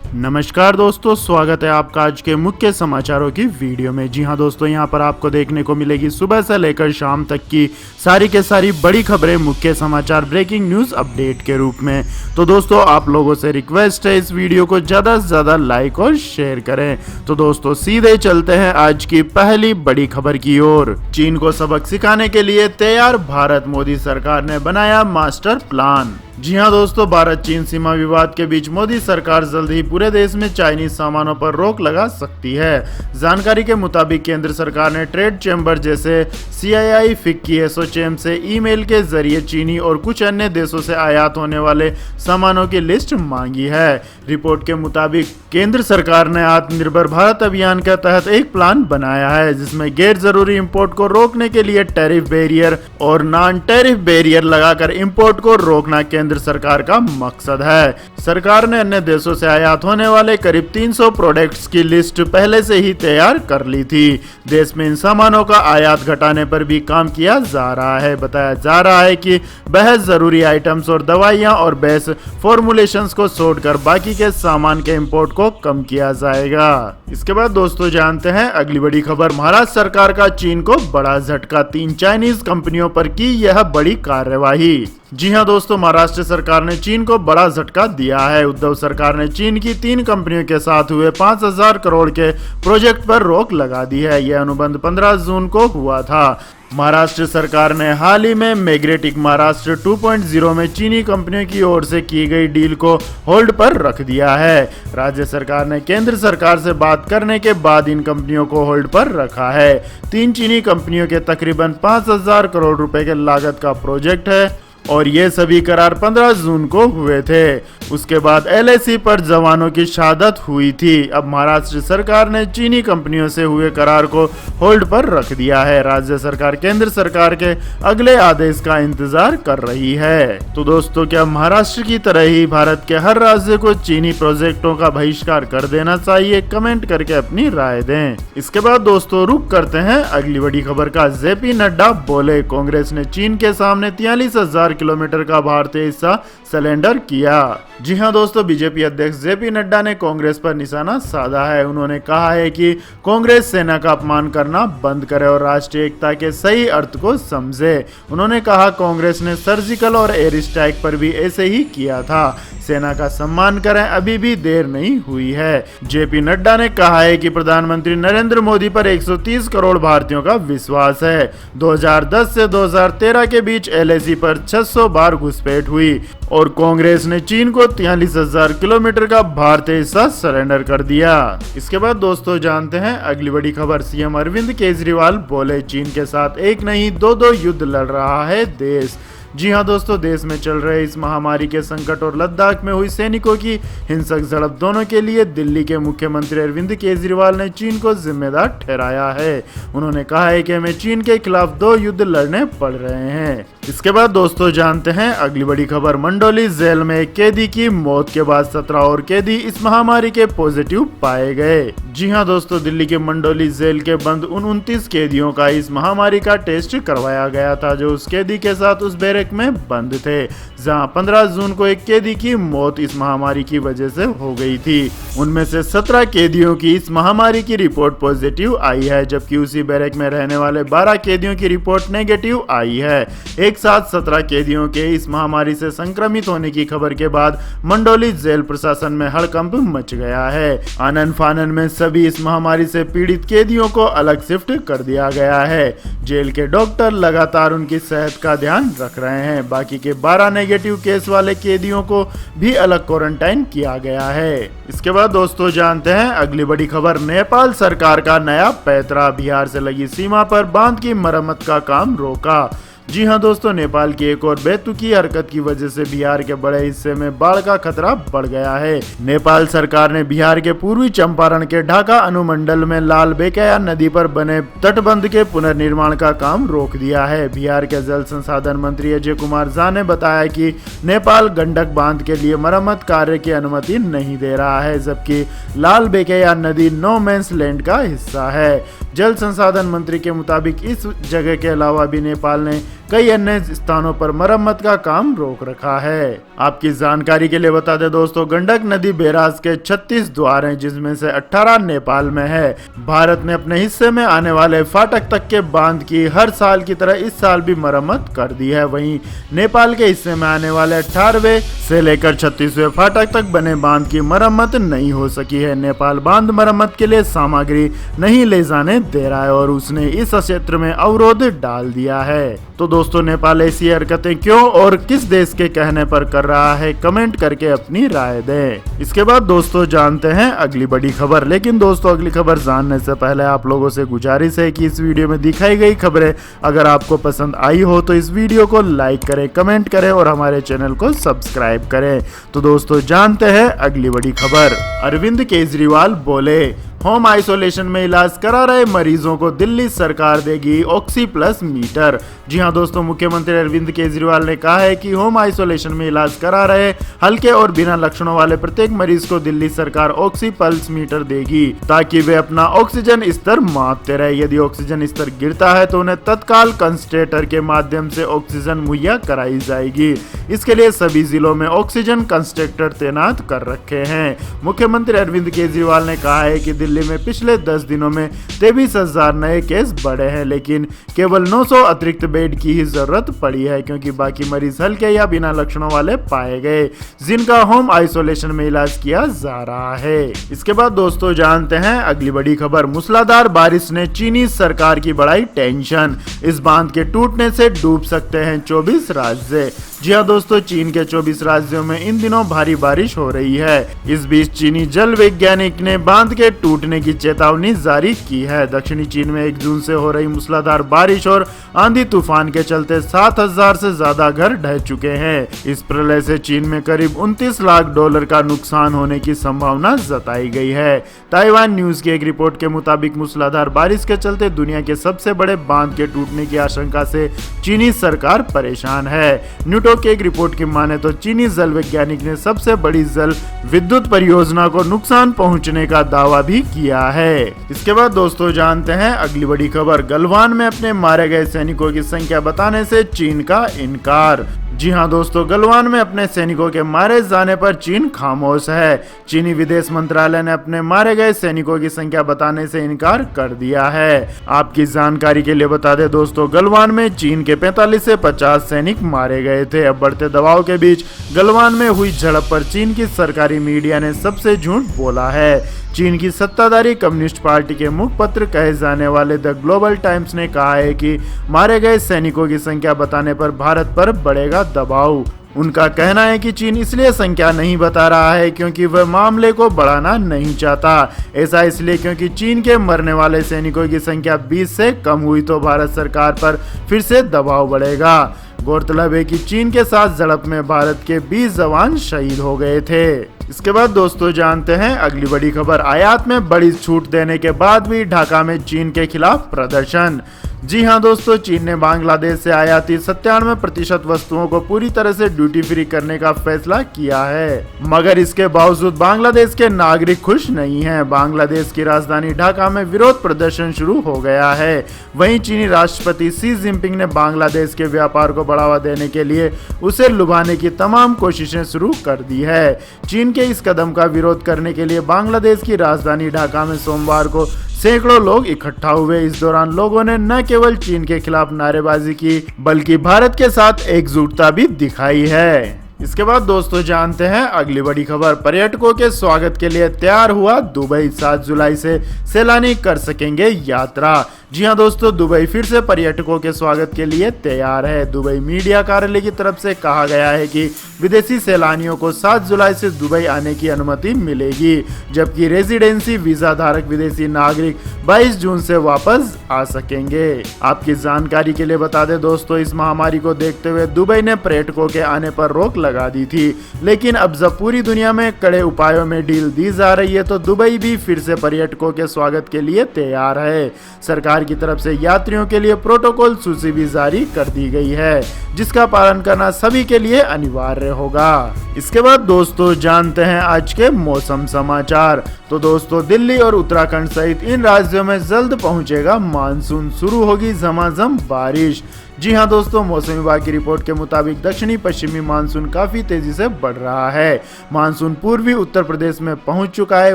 नमस्कार दोस्तों, स्वागत है आपका आज के मुख्य समाचारों की वीडियो में। जी हां दोस्तों, यहां पर आपको देखने को मिलेगी सुबह से लेकर शाम तक की सारी के सारी बड़ी खबरें, मुख्य समाचार, ब्रेकिंग न्यूज अपडेट के रूप में। तो दोस्तों, आप लोगों से रिक्वेस्ट है इस वीडियो को ज़्यादा से ज़्यादा लाइक और शेयर करें। तो दोस्तों, सीधे चलते हैं आज की पहली बड़ी खबर की ओर। चीन को सबक सिखाने के लिए तैयार भारत, मोदी सरकार ने बनाया मास्टर प्लान। जी हां दोस्तों, भारत चीन सीमा विवाद के बीच मोदी सरकार जल्द ही पूरे देश में चाइनीज सामानों पर रोक लगा सकती है। जानकारी के मुताबिक केंद्र सरकार ने ट्रेड चैम्बर जैसे CII, फिक्की, एसोचैम से ईमेल के जरिए चीनी और कुछ अन्य देशों से आयात होने वाले सामानों की लिस्ट मांगी है। रिपोर्ट के मुताबिक केंद्र सरकार ने आत्मनिर्भर भारत अभियान के तहत एक प्लान बनाया है, जिसमें गैर जरूरी इंपोर्ट को रोकने के लिए टैरिफ बैरियर और नॉन टैरिफ बैरियर लगाकर इंपोर्ट को रोकना केंद्र सरकार का मकसद है। सरकार ने अन्य देशों से आयात होने वाले करीब 300 प्रोडक्ट्स की लिस्ट पहले से ही तैयार कर ली थी। देश में इन सामानों का आयात घटाने पर भी काम किया जा रहा है। बताया जा रहा है कि बेहद जरूरी आइटम्स और दवाइयां और बेस फॉर्मुलेशंस को छोड़कर बाकी के सामान के इंपोर्ट को कम किया जाएगा। इसके बाद दोस्तों जानते हैं अगली बड़ी खबर। महाराष्ट्र सरकार का चीन को बड़ा झटका, 3 चाइनीज कंपनियों पर की यह बड़ी कार्यवाही। जी हां दोस्तों, महाराष्ट्र सरकार ने चीन को बड़ा झटका दिया है। उद्धव सरकार ने चीन की 3 कंपनियों के साथ हुए 5000 करोड़ के प्रोजेक्ट पर रोक लगा दी है। यह अनुबंध 15 जून को हुआ था। महाराष्ट्र सरकार ने हाल ही में मैग्नेटिक महाराष्ट्र 2.0 में चीनी कंपनियों की ओर से की गई डील को होल्ड पर रख दिया है। राज्य सरकार ने केंद्र सरकार से बात करने के बाद इन कंपनियों को होल्ड पर रखा है। 3 चीनी कंपनियों के तकरीबन 5000 करोड़ रुपए के लागत का प्रोजेक्ट है और ये सभी करार 15 जून को हुए थे। उसके बाद LAC पर जवानों की शहादत हुई थी। अब महाराष्ट्र सरकार ने चीनी कंपनियों से हुए करार को होल्ड पर रख दिया है। राज्य सरकार केंद्र सरकार के अगले आदेश का इंतजार कर रही है। तो दोस्तों, क्या महाराष्ट्र की तरह ही भारत के हर राज्य को चीनी प्रोजेक्टों का बहिष्कार कर देना चाहिए? कमेंट करके अपनी राय दें। इसके बाद दोस्तों रुक करते हैं अगली बड़ी खबर का। JP नड्डा बोले, कांग्रेस ने चीन के सामने 43,000 किलोमीटर का भारतीय हिस्सा सरेंडर किया। जी हां दोस्तों, बीजेपी अध्यक्ष JP नड्डा ने कांग्रेस पर निशाना साधा है। उन्होंने कहा है कि कांग्रेस सेना का अपमान करना बंद करे और राष्ट्रीय एकता के सही अर्थ को समझे। उन्होंने कहा, कांग्रेस ने सर्जिकल और एयर स्ट्राइक पर भी ऐसे ही किया था। सेना का सम्मान करें, अभी भी देर नहीं हुई है। JP नड्डा ने कहा है कि प्रधानमंत्री नरेंद्र मोदी पर 130 करोड़ भारतीयों का विश्वास है। 2010 से 2013 के बीच LAC पर 600 बार घुसपैठ हुई और कांग्रेस ने चीन को 43,000 किलोमीटर का भारतीय हिस्सा सरेंडर कर दिया। इसके बाद दोस्तों जानते हैं अगली बड़ी खबर। CM अरविंद केजरीवाल बोले, चीन के साथ एक नहीं 2-2 युद्ध लड़ रहा है देश। जी हां दोस्तों, देश में चल रहे इस महामारी के संकट और लद्दाख में हुई सैनिकों की हिंसक झड़प दोनों के लिए दिल्ली के मुख्यमंत्री अरविंद केजरीवाल ने चीन को जिम्मेदार ठहराया है। उन्होंने कहा है कि हमें चीन के खिलाफ 2 युद्ध लड़ने पड़ रहे हैं। इसके बाद दोस्तों जानते हैं अगली बड़ी खबर। मंडोली जेल में एक कैदी की मौत के बाद 17 और कैदी इस महामारी के पॉजिटिव पाए गए। जी हां दोस्तों, दिल्ली के मंडोली जेल के बंद 29 कैदियों का इस महामारी का टेस्ट करवाया गया था, जो उस कैदी के साथ उस बैरक में बंद थे, जहां 15 जून को एक कैदी की मौत इस महामारी की वजह से हो गई थी। उनमें से 17 कैदियों की इस महामारी की रिपोर्ट पॉजिटिव आई है, जबकि उसी बैरक में रहने वाले 12 कैदियों की रिपोर्ट नेगेटिव आई है। एक साथ 17 कैदियों के इस महामारी से संक्रमित होने की खबर के बाद मंडोली जेल प्रशासन में हड़कंप मच गया है। आनन फानन में सभी इस महामारी से पीड़ित कैदियों को अलग शिफ्ट कर दिया गया है। जेल के डॉक्टर लगातार उनकी सेहत का ध्यान रख रहे हैं। बाकी के 12 नेगेटिव केस वाले कैदियों को भी अलग क्वारंटाइन किया गया है। इसके बाद दोस्तों जानते हैं अगली बड़ी खबर। नेपाल सरकार का नया पैंतरा, बिहार से लगी सीमा पर बांध की मरम्मत का काम रोका। जी हां दोस्तों, नेपाल की एक और बेतुकी हरकत की वजह से बिहार के बड़े हिस्से में बाढ़ का खतरा बढ़ गया है। नेपाल सरकार ने बिहार के पूर्वी चंपारण के ढाका अनुमंडल में लाल बेकैया नदी पर बने तटबंध के पुनर्निर्माण का काम रोक दिया है। बिहार के जल संसाधन मंत्री अजय कुमार झा ने बताया कि नेपाल गंडक बांध के लिए मरम्मत कार्य की अनुमति नहीं दे रहा है, जबकि लाल बेकैया नदी नो मैंस लैंड का हिस्सा है। जल संसाधन मंत्री के मुताबिक इस जगह के अलावा भी नेपाल ने कई अन्य स्थानों पर मरम्मत का काम रोक रखा है। आपकी जानकारी के लिए बता दें दोस्तों, गंडक नदी बैराज के 36 द्वार हैं, जिसमें से 18 नेपाल में है। भारत ने अपने हिस्से में आने वाले फाटक तक के बांध की हर साल की तरह इस साल भी मरम्मत कर दी है। वहीं नेपाल के हिस्से में आने वाले 18वें से लेकर 36वें फाटक तक बने बांध की मरम्मत नहीं हो सकी है। नेपाल बांध मरम्मत के लिए सामग्री नहीं ले जाने दे रहा है और उसने इस क्षेत्र में अवरोध डाल दिया है। तो दोस्तों, नेपाल ऐसी हरकतें क्यों और किस देश के कहने पर कर रहा है, कमेंट करके अपनी राय दें। इसके बाद दोस्तों जानते हैं अगली बड़ी खबर। लेकिन दोस्तों, अगली खबर जानने से पहले आप लोगों से गुजारिश है कि इस वीडियो में दिखाई गई खबरें अगर आपको पसंद आई हो तो इस वीडियो को लाइक करें, कमेंट करें और हमारे चैनल को सब्सक्राइब करें। तो दोस्तों जानते हैं अगली बड़ी खबर। अरविंद केजरीवाल बोले, होम आइसोलेशन में इलाज करा रहे मरीजों को दिल्ली सरकार देगी ऑक्सी प्लस मीटर। जी हां दोस्तों, मुख्यमंत्री अरविंद केजरीवाल ने कहा है कि होम आइसोलेशन में इलाज करा रहे हल्के और बिना लक्षणों वाले प्रत्येक मरीज को दिल्ली सरकार ऑक्सी पल्स मीटर देगी, ताकि वे अपना ऑक्सीजन स्तर मापते रहे। यदि ऑक्सीजन स्तर गिरता है तो उन्हें तत्काल कंसंट्रेटर के माध्यम से ऑक्सीजन मुहैया कराई जाएगी। इसके लिए सभी जिलों में ऑक्सीजन कंसंट्रेटर तैनात कर रखे हैं। मुख्यमंत्री अरविंद केजरीवाल ने कहा है कि दिल्ली में पिछले 10 दिनों में 23,000 नए केस बढ़े हैं, लेकिन केवल 900 अतिरिक्त बेड की ही जरूरत पड़ी है, क्योंकि बाकी मरीज हल्के या बिना लक्षणों वाले पाए गए, जिनका होम आइसोलेशन में इलाज किया जा रहा है। इसके बाद दोस्तों जानते हैं अगली बड़ी खबर। मूसलाधार बारिश ने चीनी सरकार की बढ़ाई टेंशन, इस बांध के टूटने से डूब सकते हैं 24 राज्य। जी हाँ दोस्तों, चीन के 24 राज्यों में इन दिनों भारी बारिश हो रही है। इस बीच चीनी जल वैज्ञानिक ने बांध के टूटने की चेतावनी जारी की है। दक्षिणी चीन में 1 जून से हो रही मूसलाधार बारिश और आंधी तूफान के चलते 7,000 से ज्यादा घर ढह चुके हैं। इस प्रलय से चीन में करीब $29 लाख का नुकसान होने की संभावना जताई गई है। ताइवान न्यूज की एक रिपोर्ट के मुताबिक मूसलाधार बारिश के चलते दुनिया के सबसे बड़े बांध के टूटने की आशंका से चीनी सरकार परेशान है। न्यूटॉक की एक रिपोर्ट की माने तो चीनी जल वैज्ञानिक ने सबसे बड़ी जल विद्युत परियोजना को नुकसान पहुंचने का दावा भी किया है। इसके बाद दोस्तों जानते हैं अगली बड़ी खबर। गलवान में अपने मारे गए सैनिकों की संख्या बताने से चीन का इनकार। जी हां दोस्तों, गलवान में अपने सैनिकों के मारे जाने पर चीन खामोश है। चीनी विदेश मंत्रालय ने अपने मारे गए सैनिकों की संख्या बताने से इनकार कर दिया है। आपकी जानकारी के लिए बता दें दोस्तों, गलवान में चीन के 45 से 50 सैनिक मारे गए थे। अब बढ़ते दबाव के बीच गलवान में हुई झड़प पर चीन की सरकारी मीडिया ने सबसे झूठ बोला है। चीन की सत्ताधारी कम्युनिस्ट पार्टी के मुखपत्र कहे जाने वाले द ग्लोबल टाइम्स ने कहा है कि मारे गए सैनिकों की संख्या बताने पर भारत पर बढ़ेगा दबाव। उनका कहना है कि चीन इसलिए संख्या नहीं बता रहा है क्योंकि वह मामले को बढ़ाना नहीं चाहता। ऐसा इसलिए क्योंकि चीन के मरने वाले सैनिकों की संख्या 20 से कम हुई तो भारत सरकार पर फिर से दबाव बढ़ेगा। गौरतलब है कि चीन के साथ झड़प में भारत के 20 जवान शहीद हो गए थे। इसके बाद दोस्तों जानते हैं अगली बड़ी खबर। आयात में बड़ी छूट देने के बाद भी ढाका में चीन के खिलाफ प्रदर्शन। जी हां दोस्तों, चीन ने बांग्लादेश से आयातित 97% वस्तुओं को पूरी तरह से ड्यूटी फ्री करने का फैसला किया है, मगर इसके बावजूद बांग्लादेश के नागरिक खुश नहीं हैं। बांग्लादेश की राजधानी ढाका में विरोध प्रदर्शन शुरू हो गया है। वहीं चीनी राष्ट्रपति शी जिनपिंग ने बांग्लादेश के व्यापार को बढ़ावा देने के लिए उसे लुभाने की तमाम कोशिशें शुरू कर दी है। चीन के इस कदम का विरोध करने के लिए बांग्लादेश की राजधानी ढाका में सोमवार को सैकड़ों लोग इकट्ठा हुए। इस दौरान लोगों ने न केवल चीन के खिलाफ नारेबाजी की बल्कि भारत के साथ एकजुटता भी दिखाई है। इसके बाद दोस्तों जानते हैं अगली बड़ी खबर। पर्यटकों के स्वागत के लिए तैयार हुआ दुबई। 7 जुलाई से सैलानी कर सकेंगे यात्रा। जी हां दोस्तों, दुबई फिर से पर्यटकों के स्वागत के लिए तैयार है। दुबई मीडिया कार्यालय की तरफ से कहा गया है कि विदेशी सैलानियों को 7 जुलाई से दुबई आने की अनुमति मिलेगी, जबकि रेजिडेंसी वीजा धारक विदेशी नागरिक 22 जून से वापस आ सकेंगे। आपकी जानकारी के लिए बता दें दोस्तों, इस महामारी को देखते हुए दुबई ने पर्यटकों के आने पर रोक लगा दी थी, लेकिन अब जब पूरी दुनिया में कड़े उपायों में ढील दी जा रही है तो दुबई भी फिर से पर्यटकों के स्वागत के लिए तैयार है। सरकार की तरफ से यात्रियों के लिए प्रोटोकॉल सूची भी जारी कर दी गई है, जिसका पालन करना सभी के लिए अनिवार्य होगा। इसके बाद दोस्तों जानते हैं आज के मौसम समाचार। तो दोस्तों, दिल्ली और उत्तराखंड सहित इन राज्यों में जल्द पहुंचेगा मानसून, शुरू होगी झमाझम बारिश। जी हां दोस्तों, मौसम विभाग की रिपोर्ट के मुताबिक दक्षिणी पश्चिमी मानसून काफी तेजी से बढ़ रहा है। मानसून पूर्वी उत्तर प्रदेश में पहुंच चुका है।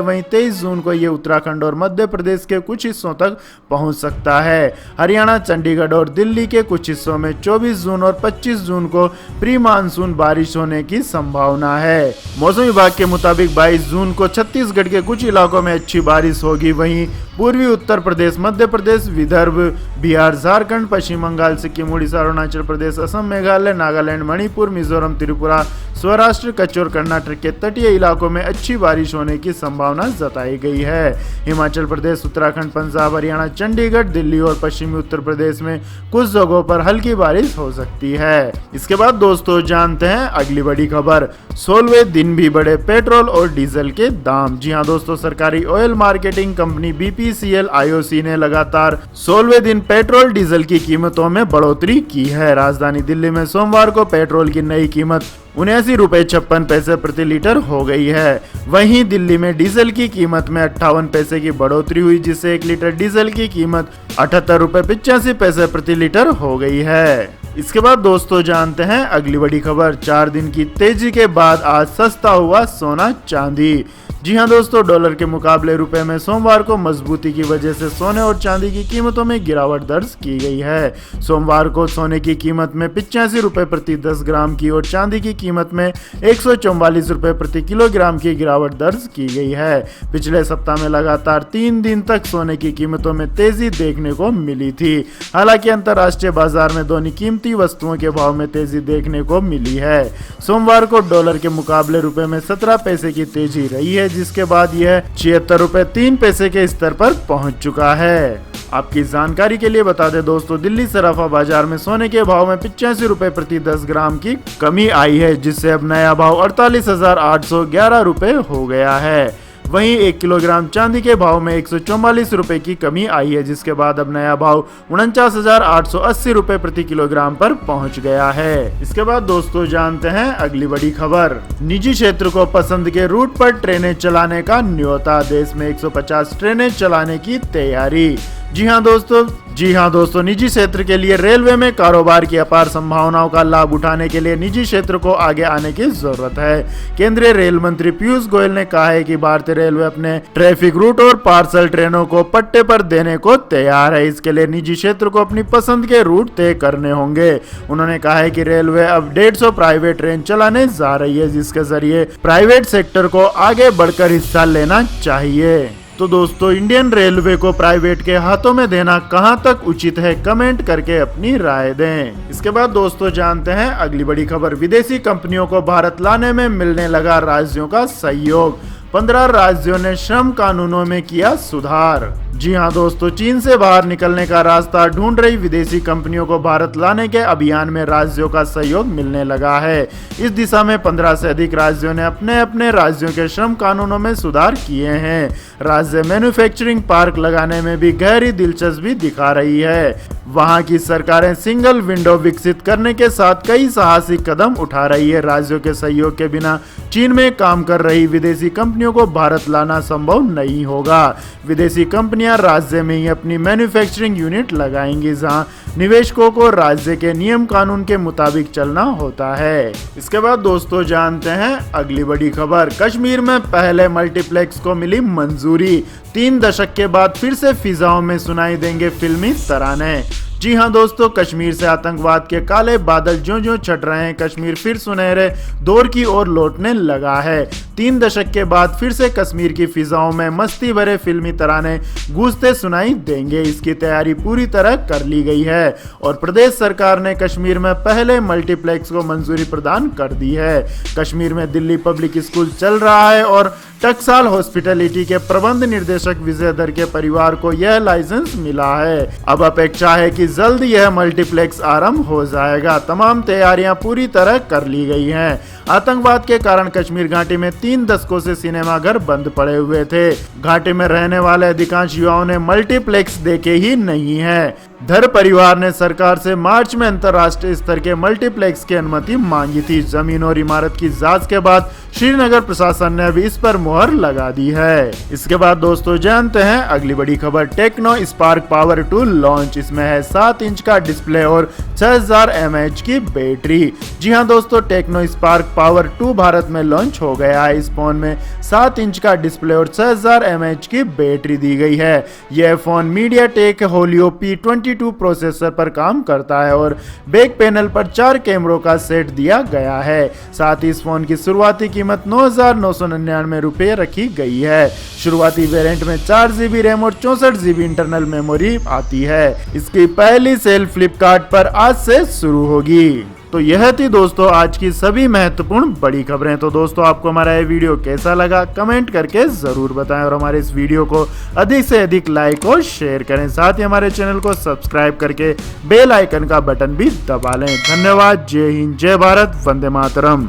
वहीं 23 जून को ये उत्तराखंड और मध्य प्रदेश के कुछ हिस्सों तक पहुंच सकता है। हरियाणा, चंडीगढ़ और दिल्ली के कुछ हिस्सों में 24 जून और 25 जून को प्री मानसून बारिश होने की संभावना है। मौसम विभाग के मुताबिक 22 जून को छत्तीसगढ़ के कुछ इलाकों में अच्छी बारिश होगी। वहीं पूर्वी उत्तर प्रदेश, मध्य प्रदेश, विदर्भ, बिहार, झारखंड, पश्चिम बंगाल, सिक्किम, उड़ीसा, अरुणाचल प्रदेश, असम, मेघालय, नागालैंड, मणिपुर, मिजोरम, त्रिपुरा, सौराष्ट्र, कच्छ और कर्नाटक के तटीय इलाकों में अच्छी बारिश होने की संभावना जताई गई है। हिमाचल प्रदेश, उत्तराखंड, पंजाब, हरियाणा, चंडीगढ़, दिल्ली और पश्चिमी उत्तर प्रदेश में कुछ जगहों पर हल्की बारिश हो सकती है। इसके बाद दोस्तों जानते हैं अगली बड़ी खबर। 16वें दिन भी बढ़े पेट्रोल और डीजल के दाम। जी हां दोस्तों, सरकारी oil marketing company BPCL IOC ने लगातार 16वें दिन पेट्रोल डीजल की कीमतों में बढ़ोतरी की है। राजधानी दिल्ली में सोमवार को पेट्रोल की नई कीमत 79 रुपए 56 पैसे प्रति लीटर हो गई है। वहीं दिल्ली में डीजल की कीमत में 58 पैसे की बढ़ोतरी हुई, जिससे 1 लीटर डीजल की कीमत 78 रुपए 85 पैसे प्रति लीटर हो गई है। इसके बाद दोस्तों जानते हैं अगली बड़ी खबर। 4 दिन की तेजी के बाद आज सस्ता हुआ सोना चांदी। जी हां दोस्तों, डॉलर के मुकाबले रुपए में सोमवार को मजबूती की वजह से सोने और चांदी की कीमतों में गिरावट दर्ज की गई है। सोमवार को सोने की कीमत में 85 रुपए प्रति 10 ग्राम की और चांदी की कीमत में 144 रुपए प्रति किलोग्राम की गिरावट दर्ज की गई है। पिछले सप्ताह में लगातार 3 दिन तक सोने की कीमतों में तेजी देखने को मिली थी। हालांकि अंतर्राष्ट्रीय बाजार में दोनों कीमती वस्तुओं के भाव में तेजी देखने को मिली है। सोमवार को डॉलर के मुकाबले रुपए में 17 पैसे की तेजी रही है, जिसके बाद यह 76 रुपए 3 पैसे के स्तर पर पहुंच चुका है। आपकी जानकारी के लिए बता दें दोस्तों, दिल्ली सराफा बाजार में सोने के भाव में 85 रुपए प्रति 10 ग्राम की कमी आई है, जिससे अब नया भाव 48,811 रुपए हो गया है। वहीं 1 किलोग्राम चांदी के भाव में 144 रुपए की कमी आई है, जिसके बाद अब नया भाव 49,880 रुपए प्रति किलोग्राम पर पहुंच गया है। इसके बाद दोस्तों जानते हैं अगली बड़ी खबर। निजी क्षेत्र को पसंद के रूट पर ट्रेनें चलाने का न्योता। देश में 150 ट्रेनें चलाने की तैयारी। जी हां दोस्तों, निजी क्षेत्र के लिए रेलवे में कारोबार की अपार संभावनाओं का लाभ उठाने के लिए निजी क्षेत्र को आगे आने की जरूरत है। केंद्रीय रेल मंत्री पीयूष गोयल ने कहा है कि भारतीय रेलवे अपने ट्रैफिक रूट और पार्सल ट्रेनों को पट्टे पर देने को तैयार है। इसके लिए निजी क्षेत्र को अपनी पसंद के रूट तय करने होंगे। उन्होंने कहा है कि रेलवे अब 150 प्राइवेट ट्रेन चलाने जा रही है, जिसके जरिए प्राइवेट सेक्टर को आगे बढ़कर हिस्सा लेना चाहिए। तो दोस्तों, इंडियन रेलवे को प्राइवेट के हाथों में देना कहां तक उचित है, कमेंट करके अपनी राय दें। इसके बाद दोस्तों जानते हैं अगली बड़ी खबर। विदेशी कंपनियों को भारत लाने में मिलने लगा राज्यों का सहयोग। 15 राज्यों ने श्रम कानूनों में किया सुधार। जी हां दोस्तों, चीन से बाहर निकलने का रास्ता ढूंढ रही विदेशी कंपनियों को भारत लाने के अभियान में राज्यों का सहयोग मिलने लगा है। इस दिशा में 15 से अधिक राज्यों ने अपने अपने राज्यों के श्रम कानूनों में सुधार किए हैं। राज्य मैन्युफैक्चरिंग पार्क लगाने में भी गहरी दिलचस्पी दिखा रही है। वहां की सरकारें सिंगल विंडो विकसित करने के साथ कई साहसिक कदम उठा रही है। राज्यों के सहयोग के बिना चीन में काम कर रही विदेशी कंपनियों को भारत लाना संभव नहीं होगा। विदेशी कंपनियां राज्य में ही अपनी मैन्युफैक्चरिंग यूनिट लगाएंगी, जहां निवेशकों को राज्य के नियम कानून के मुताबिक चलना होता है। इसके बाद दोस्तों जानते हैं अगली बड़ी खबर। कश्मीर में पहले मल्टीप्लेक्स को मिली मंजूरी। 3 दशक के बाद फिर से फिजाओं में सुनाई देंगे फिल्मी तराने। जी हां दोस्तों, कश्मीर से आतंकवाद के काले बादल ज्यों-ज्यों छट रहे हैं, कश्मीर फिर सुनहरे दौर की ओर लौटने लगा है। 3 दशक के बाद फिर से कश्मीर की फिजाओं में मस्ती भरे फिल्मी तराने गूंजते सुनाई देंगे। इसकी तैयारी पूरी तरह कर ली गई है और प्रदेश सरकार ने कश्मीर में पहले मल्टीप्लेक्स को मंजूरी प्रदान कर दी है। कश्मीर में दिल्ली पब्लिक स्कूल चल रहा है और टकसाल हॉस्पिटैलिटी के प्रबंध निर्देशक विजय दर के परिवार को यह लाइसेंस मिला है। अब अपेक्षा है कि जल्द यह मल्टीप्लेक्स आरंभ हो जाएगा। तमाम तैयारियां पूरी तरह कर ली गई हैं। आतंकवाद के कारण कश्मीर घाटी में 3 दशकों से सिनेमाघर बंद पड़े हुए थे। घाटी में रहने वाले अधिकांश युवाओं ने मल्टीप्लेक्स देखे ही नहीं है। धर परिवार ने सरकार से मार्च में अंतर्राष्ट्रीय स्तर के मल्टीप्लेक्स की अनुमति मांगी थी। जमीन और इमारत की जांच के बाद श्रीनगर प्रशासन ने अभी इस पर मुहर लगा दी है। इसके बाद दोस्तों जानते हैं अगली बड़ी खबर, टेक्नो स्पार्क पावर 2 लॉन्च। इसमें है 7 इंच का डिस्प्ले और 6000 mAh की बैटरी। जी हां दोस्तों, टेक्नो स्पार्क पावर 2 भारत में लॉन्च हो गया है। इस फोन में 7 इंच का डिस्प्ले और 6000 mAh की बैटरी दी गई है। यह phone MediaTek Helio P22 processor पर काम करता है और बैक पैनल पर 4 कैमरों का सेट दिया गया है। साथ ही इस फोन की शुरुआती कीमत 9,999 रुपये रखी गई है। शुरुआती वेरिएंट में 4 GB रैम और 64 GB इंटरनल मेमोरी आती है। इसकी पहली सेल फ्लिपकार्ट पर आज से शुरू होगी। तो यह थी दोस्तों आज की सभी महत्वपूर्ण बड़ी खबरें। तो दोस्तों आपको हमारा यह वीडियो कैसा लगा कमेंट करके जरूर बताएं और हमारे इस वीडियो को अधिक से अधिक लाइक और शेयर करें। साथ ही हमारे चैनल को सब्सक्राइब करके बेल आइकन का बटन भी दबा लें। धन्यवाद। जय हिंद, जय भारत, वंदे मातरम।